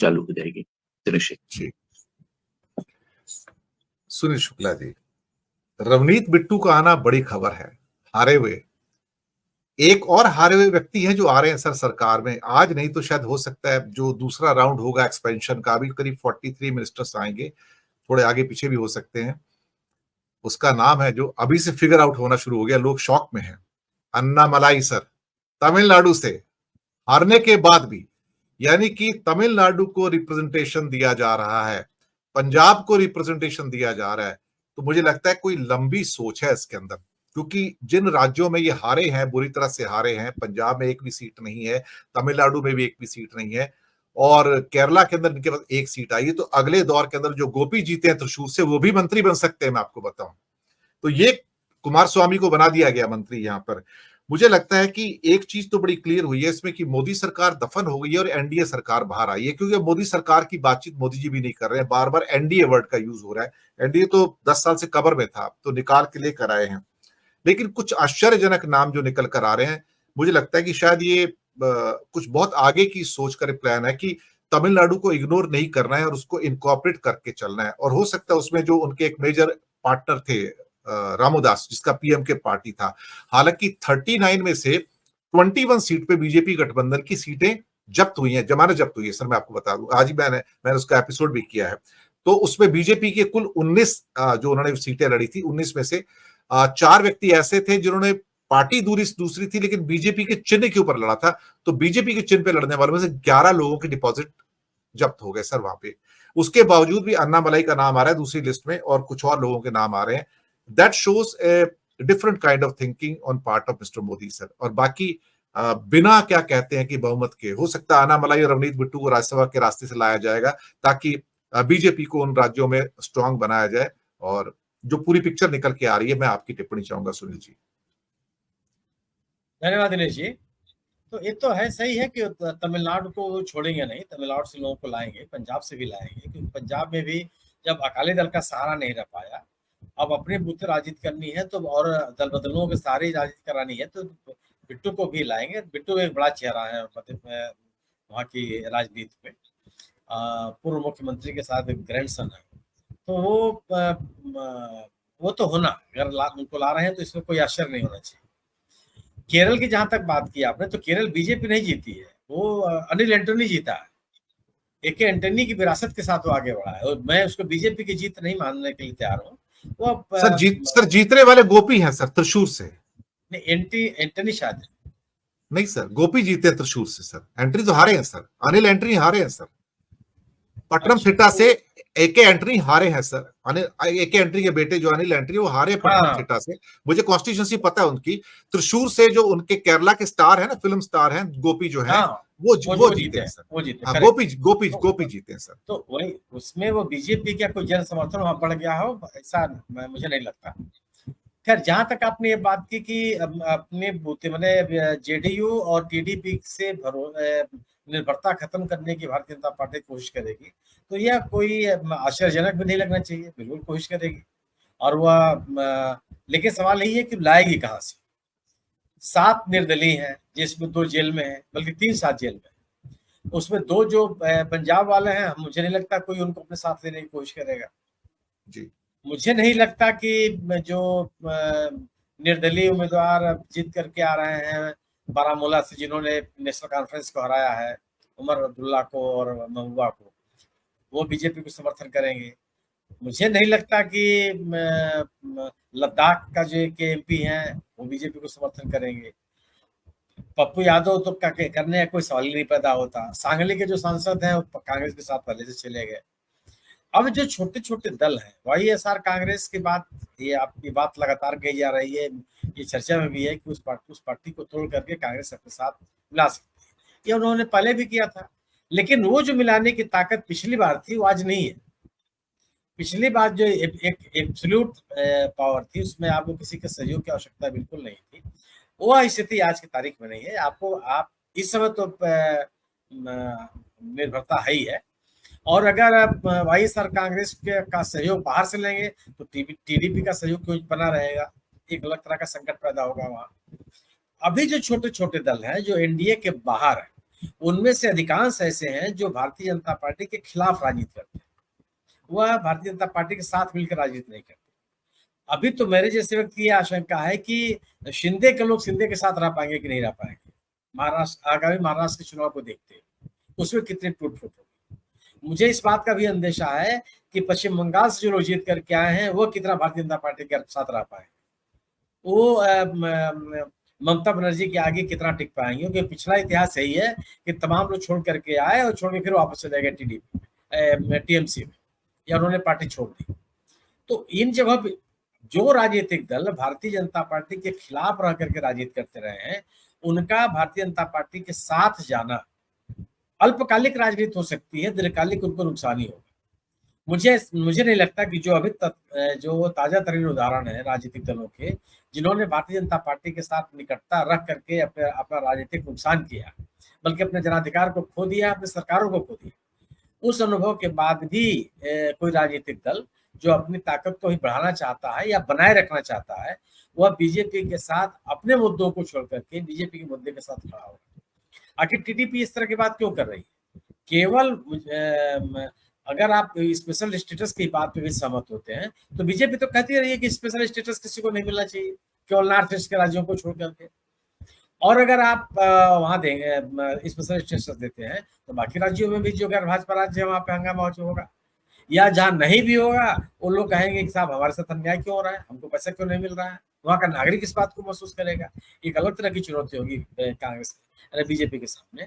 चालू हो जाएगी। दिनेश जी, सुनील शुक्ला जी, रवनीत बिट्टू का आना बड़ी खबर है। हारे हुए एक और हारे हुए व्यक्ति हैं जो आ रहे हैं सर सरकार में, आज नहीं तो शायद हो सकता है जो दूसरा राउंड होगा एक्सपेंशन का, अभी करीब 43 मिनिस्टर्स आएंगे, थोड़े आगे पीछे भी हो सकते हैं। उसका नाम है जो अभी से फिगर आउट होना शुरू हो गया, लोग शॉक में हैं, अन्नामलाई सर, तमिलनाडु से हारने के बाद भी। यानी कि तमिलनाडु को रिप्रेजेंटेशन दिया जा रहा है, पंजाब को रिप्रेजेंटेशन दिया जा रहा है। तो मुझे लगता है कोई लंबी सोच है इसके अंदर, क्योंकि जिन राज्यों में ये हारे हैं, बुरी तरह से हारे हैं, पंजाब में एक भी सीट नहीं है, तमिलनाडु में भी एक भी सीट नहीं है, और केरला के अंदर इनके पास एक सीट आई है। तो अगले दौर के अंदर जो गोपी जीते हैं त्रिशूर से, वो भी मंत्री बन सकते हैं, मैं आपको बताऊं। तो ये कुमार स्वामी को बना दिया गया मंत्री यहां पर। मुझे लगता है कि एक चीज तो बड़ी क्लियर हुई है इसमें कि मोदी सरकार दफन हो गई है और एनडीए सरकार बाहर आई है, क्योंकि मोदी सरकार की बातचीत मोदी जी भी नहीं कर रहे हैं, बार बार एनडीए वर्ड का यूज हो रहा है। एनडीए तो 10 साल से कब्र में था, तो निकाल के लेकर आए हैं। लेकिन कुछ आश्चर्यजनक नाम जो निकल कर आ रहे हैं, मुझे लगता है कि शायद ये कुछ बहुत आगे की सोच कर प्लान है कि तमिलनाडु को इग्नोर नहीं करना है और उसको इनकॉर्पोरेट करके चलना है। और हो सकता है उसमें जो उनके एक मेजर पार्टनर थे रामोदास, जिसका पीएम के पार्टी था, हालांकि 39 में से 21 सीट पे बीजेपी गठबंधन की सीटें जब्त हुई हैं, जमानत जब्त हुई है सर। मैं आपको बता दूं, आज ही मैंने उसका एपिसोड भी किया है। तो उसमें बीजेपी के कुल 19 जो उन्होंने सीटें लड़ी थी, 19 में से 4 व्यक्ति ऐसे थे जिन्होंने पार्टी दूसरी थी, लेकिन बीजेपी के चिन्ह के ऊपर लड़ा था। तो बीजेपी के चिन्ह पे लड़ने वालों में से 11 लोगों के डिपॉजिट जब्त हो गए सर वहां पे। उसके बावजूद भी अन्नामलाई का नाम आ रहा है दूसरी लिस्ट में, और कुछ और लोगों के नाम आ रहे हैं। That shows a different kind of thinking on part of mister Modi sir. और बाकी बिना क्या कहते हैं कि बहुमत के, हो सकता है अन्नामलाई और रवनीत बिट्टू को राज्यसभा के रास्ते से लाया जाएगा, ताकि बीजेपी को उन राज्यों में स्ट्रांग बनाया जाए। और जो पूरी पिक्चर निकल के आ रही है, मैं आपकी टिप्पणी चाहूंगा सुनील जी। धन्यवाद दिनेश जी। तो ये तो है, सही है कि तमिलनाडु को छोड़ेंगे नहीं, तमिलनाडु से लोगों को लाएंगे, पंजाब से भी लाएंगे, क्योंकि पंजाब में भी जब अकाली दल का सहारा नहीं रह पाया, अब अपने बूथ राजनीति करनी है तो, और दल बदलों के सारे राजनीति करानी है, तो बिट्टू को भी लाएंगे। बिट्टू एक बड़ा चेहरा है वहाँ की राजनीति में, पूर्व मुख्यमंत्री के साथ एक ग्रैंडसन है, तो वो तो होना, अगर उनको ला रहे हैं तो इसमें कोई आश्चर्य नहीं होना चाहिए। केरल की जहां तक बात की आपने, तो केरल बीजेपी नहीं जीती है, वो अनिल एंटोनी जीता है। एके एंटोनी की विरासत के साथ वो आगे बढ़ा है, और मैं उसको बीजेपी की जीत नहीं मानने के लिए तैयार हूँ। वो सर जीतने वाले गोपी हैं सर, त्रिशूर से। नहीं, एंटोनी शायद नहीं सर, गोपी जीते हैं त्रिशूर से सर। एंट्री तो हारे हैं सर, अनिल एंट्री हारे हैं सर। पटनम थिट्टा से एके एंट्री हारे हैं सर। अनिल एके एंट्री के बेटे जो अनिल एंट्री, वो हारे पटनम थिट्टा से। मुझे कॉन्स्टिट्यूंसी पता है उनकी। त्रिशूर से जो उनके केरला के स्टार है ना, फिल्म स्टार हैं, गोपी जो है, वो जीते हैं सर। वो जीते, हाँ, गोपी जीते हैं सर। तो वही, उसमें वो बीजेपी का कोई जन समर्थन वहां बढ़ गया हो, ऐसा मुझे नहीं लगता। खैर, जहां तक आपने ये बात की कि अपने बूते मैंने जेडीयू और टीडीपी से निर्भरता खत्म करने की भारतीय जनता पार्टी कोशिश करेगी, तो यह कोई आश्चर्यजनक भी नहीं लगना चाहिए, बिल्कुल कोशिश करेगी। और वह लेकिन सवाल यही है कि लाएगी कहां से। 7 निर्दलीय हैं, जिसमें 2 जेल में है, बल्कि 3 साथ जेल में। उसमें 2 जो पंजाब वाले हैं, मुझे नहीं लगता कोई उनको अपने साथ लेने की कोशिश करेगा जी। मुझे नहीं लगता कि जो निर्दलीय उम्मीदवार जीत करके आ रहे हैं बारामूला से, जिन्होंने नेशनल कॉन्फ्रेंस को हराया है, उमर अब्दुल्ला को और महबूबा को, वो बीजेपी को समर्थन करेंगे। मुझे नहीं लगता कि लद्दाख का जो के एमपी हैं वो बीजेपी को समर्थन करेंगे। पप्पू यादव तो करने का कोई सवाल ही नहीं पैदा होता। सांगली के जो सांसद हैं वो कांग्रेस के साथ पहले से चले गए। अब जो छोटे छोटे दल हैं, वाईएसआर कांग्रेस की बात, ये आपकी बात लगातार कही जा रही है, ये चर्चा में भी है कि उस पार्टी को तोड़ करके कांग्रेस अपने साथ मिला सकती है। ये उन्होंने पहले भी किया था, लेकिन वो जो मिलाने की ताकत पिछली बार थी वो आज नहीं है। पिछली बार जो एक एब्सोल्यूट पावर थी, उसमें आपको किसी के सहयोग की आवश्यकता बिल्कुल नहीं थी। वो स्थिति आज की तारीख में नहीं है। आप इस समय तो निर्भरता है ही है, और अगर आप वाईएसआर कांग्रेस का सहयोग बाहर से लेंगे तो टीडीपी का सहयोग क्यों बना रहेगा, एक अलग तरह का संकट पैदा होगा वहां। अभी जो छोटे छोटे दल हैं जो एनडीए के बाहर है, उनमें से अधिकांश ऐसे हैं जो भारतीय जनता पार्टी के खिलाफ राजनीति करते हैं, वह भारतीय जनता पार्टी के साथ मिलकर राजनीति नहीं करते। अभी तो मेरे जैसे व्यक्ति की आशंका है कि शिंदे के लोग शिंदे के साथ रह पाएंगे कि नहीं रह पाएंगे, आगामी महाराष्ट्र के चुनाव को देखते हैं उसमें कितनी टूट फूट होगी। मुझे इस बात का भी अंदेशा है कि पश्चिम बंगाल से जो लोग जीत करके आए हैं वो कितना भारतीय जनता पार्टी के साथ रह पाए, वो ममता बनर्जी के आगे कितना टिक पाएंगे, क्योंकि पिछला इतिहास यही है कि तमाम लोग छोड़ करके आए और छोड़ के फिर वापस चले गए टीएमसी में, या उन्होंने पार्टी छोड़ दी। तो इन जगह पे जो राजनीतिक दल भारतीय जनता पार्टी के खिलाफ रह करके राजनीति करते रहे हैं, उनका भारतीय जनता पार्टी के साथ जाना अल्पकालिक राजनीति हो सकती है, दीर्घकालिक उनको नुकसान ही होगा। मुझे नहीं लगता कि जो अभी तक जो ताजा तरीन उदाहरण है राजनीतिक दलों के जिन्होंने भारतीय जनता पार्टी के साथ निकटता रख करके अपना राजनीतिक नुकसान किया, बल्कि अपने जनाधिकार को खो दिया, अपने सरकारों को खो दिया, उस अनुभव के बाद भी कोई राजनीतिक दल जो अपनी ताकत को ही बढ़ाना चाहता है या बनाए रखना चाहता है, वह बीजेपी के साथ अपने मुद्दों को छोड़ करके बीजेपी के मुद्दे के साथ खड़ा होगा। आखिर टीडीपी इस तरह की बात क्यों कर रही है? केवल अगर आप स्पेशल स्टेटस की बात पे भी सहमत होते हैं तो बीजेपी तो कहती रही है कि स्पेशल स्टेटस किसी को नहीं मिलना चाहिए, केवल नॉर्थ ईस्ट के राज्यों को छोड़ करके। और अगर आप वहां देंगे स्पेशल स्टेटस देते हैं तो बाकी राज्यों में भी जो गैर भाजपा राज्य है वहां पे हंगामा होगा, या जहां नहीं भी होगा वो लोग कहेंगे कि साहब हमारे साथ अन्याय क्यों हो रहा है, हमको पैसा क्यों नहीं मिल रहा है, वहां का नागरिक इस बात को महसूस करेगा। एक अलग तरह की चुनौती होगी कांग्रेस बीजेपी के सामने।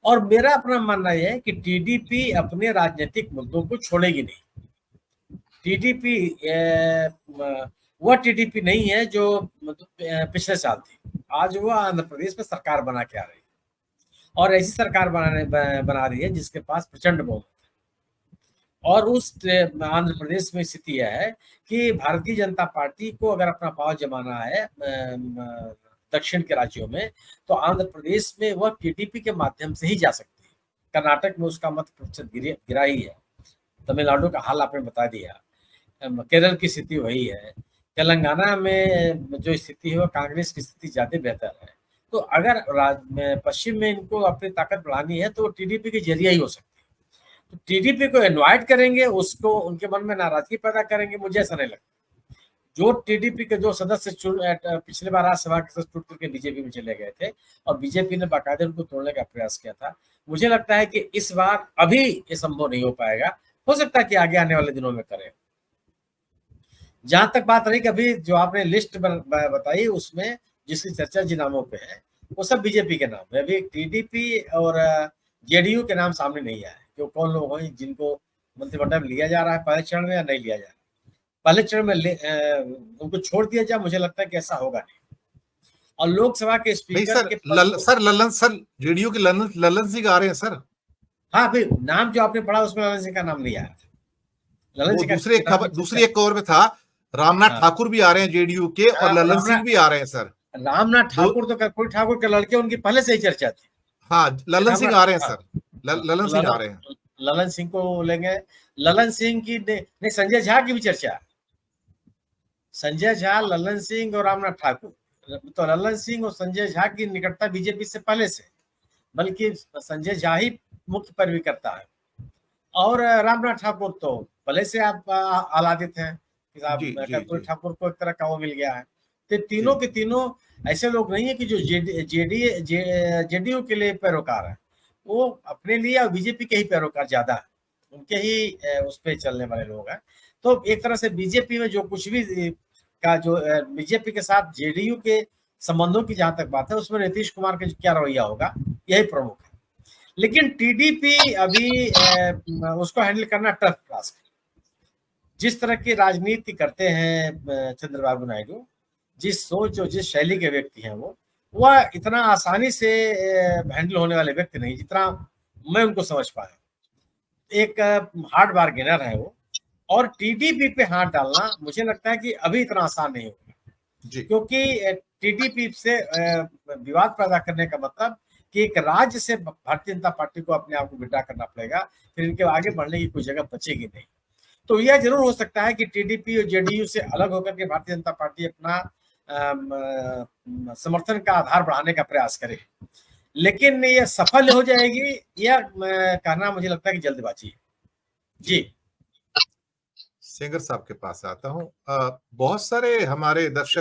और मेरा अपना मानना यह है कि टीडीपी अपने राजनीतिक मुद्दों को छोड़ेगी नहीं। टीडीपी वह टीडीपी नहीं है जो पिछले साल थी, आज वो आंध्र प्रदेश में सरकार बना के आ रही है, और ऐसी सरकार बना रही है जिसके पास प्रचंड बहुमत है। और उस आंध्र प्रदेश में स्थिति है कि भारतीय जनता पार्टी को अगर अपना पाव जमाना है दक्षिण के राज्यों में, तो आंध्र प्रदेश में वह टीडीपी के माध्यम से ही जा सकती है। कर्नाटक में उसका मत प्रतिशत गिरा ही है, तमिलनाडु का हाल आपने बता दिया, केरल की स्थिति वही है, तेलंगाना में जो स्थिति है वो कांग्रेस की स्थिति ज्यादा बेहतर है। तो अगर पश्चिम में इनको अपनी ताकत बढ़ानी है तो टीडीपी के जरिए ही हो सकती है। तो टीडीपी को इनवाइट करेंगे, उसको उनके मन में नाराजगी पैदा करेंगे, मुझे ऐसा नहीं लगता। जो टीडीपी के जो सदस्य पिछले बार राज्यसभा के सदस्य टूट करके बीजेपी में चले गए थे और बीजेपी ने बाकायदे उनको तोड़ने का प्रयास किया था, मुझे लगता है कि इस बार अभी ये संभव नहीं हो पाएगा, हो सकता है कि आगे आने वाले दिनों में करें। जहां तक बात रही कि अभी जो आपने लिस्ट बताई उसमें जिसकी चर्चा जिन नामों पे है वो सब बीजेपी के नाम है, अभी टीडीपी और जेडीयू के नाम सामने नहीं आए कि कौन लोग हैं जिनको मंत्रिमंडल में लिया जा रहा है पहले चरण में या नहीं लिया जा रहा है। पहले चरण में उनको छोड़ दिया जाए, मुझे लगता है कि ऐसा होगा नहीं। और लोकसभा के स्पीकर सर जेडीयू के ललन सिंह आ रहे हैं सर। हाँ भाई, नाम जो आपने पढ़ा उसमें ललन सिंह का नाम नहीं आया था। ललन सिंह दूसरी एक खबर में था, रामनाथ ठाकुर भी आ रहे हैं जेडीयू के और ललन सिंह भी आ रहे हैं सर। रामनाथ ठाकुर तो कर्पूरी ठाकुर के लड़के, उनकी पहले से ही चर्चा थी। हाँ, ललन सिंह आ रहे हैं सर, ललन सिंह आ रहे हैं। ललन सिंह को लेंगे, ललन सिंह की नहीं, संजय झा की भी चर्चा, संजय झा, ललन सिंह और रामनाथ ठाकुर। तो ललन सिंह और संजय झा की निकटता बीजेपी से पहले से, बल्कि संजय झा ही मुख्य पैरवी करता है, और रामनाथ ठाकुर तो पहले से आप आह्लादित हैं कि साहब कर्पूरी ठाकुर को एक तरह का वो मिल गया है। तो तीनों के तीनों ऐसे लोग नहीं है कि जो जेडीयू के लिए पैरोकार है, वो अपने लिए और बीजेपी के ही पैरोकार ज्यादा है, उनके ही उस पर चलने वाले लोग हैं। तो एक तरह से बीजेपी में जो कुछ भी का जो बीजेपी के साथ जेडीयू के संबंधों की जहां तक बात है उसमें नीतीश कुमार का क्या रवैया होगा यही प्रमुख है। लेकिन टीडीपी अभी उसको हैंडल करना टफ टास्क है। जिस तरह की राजनीति करते हैं चंद्रबाबू नायडू, जिस सोच और जिस शैली के व्यक्ति हैं वह इतना आसानी से हैंडल होने वाले व्यक्ति नहीं जितना मैं उनको समझ पाया। एक हार्ड बार्गेनर है वो, और टीडीपी पे हाथ डालना मुझे लगता है कि अभी इतना आसान नहीं होगा, क्योंकि टीडीपी से विवाद पैदा करने का मतलब कि एक राज्य से भारतीय जनता पार्टी को अपने आप को विड्रॉ करना पड़ेगा, फिर इनके आगे बढ़ने की कोई जगह बचेगी नहीं। तो यह जरूर हो सकता है कि टीडीपी और जेडीयू से अलग होकर के भारतीय जनता पार्टी अपना समर्थन का आधार बढ़ाने का प्रयास करे, लेकिन ये सफल हो जाएगी या कहना मुझे लगता है कि जल्दबाजी है। जी सेंगर साहब के पास आता हूं। बहुत सारे हमारे दर्शक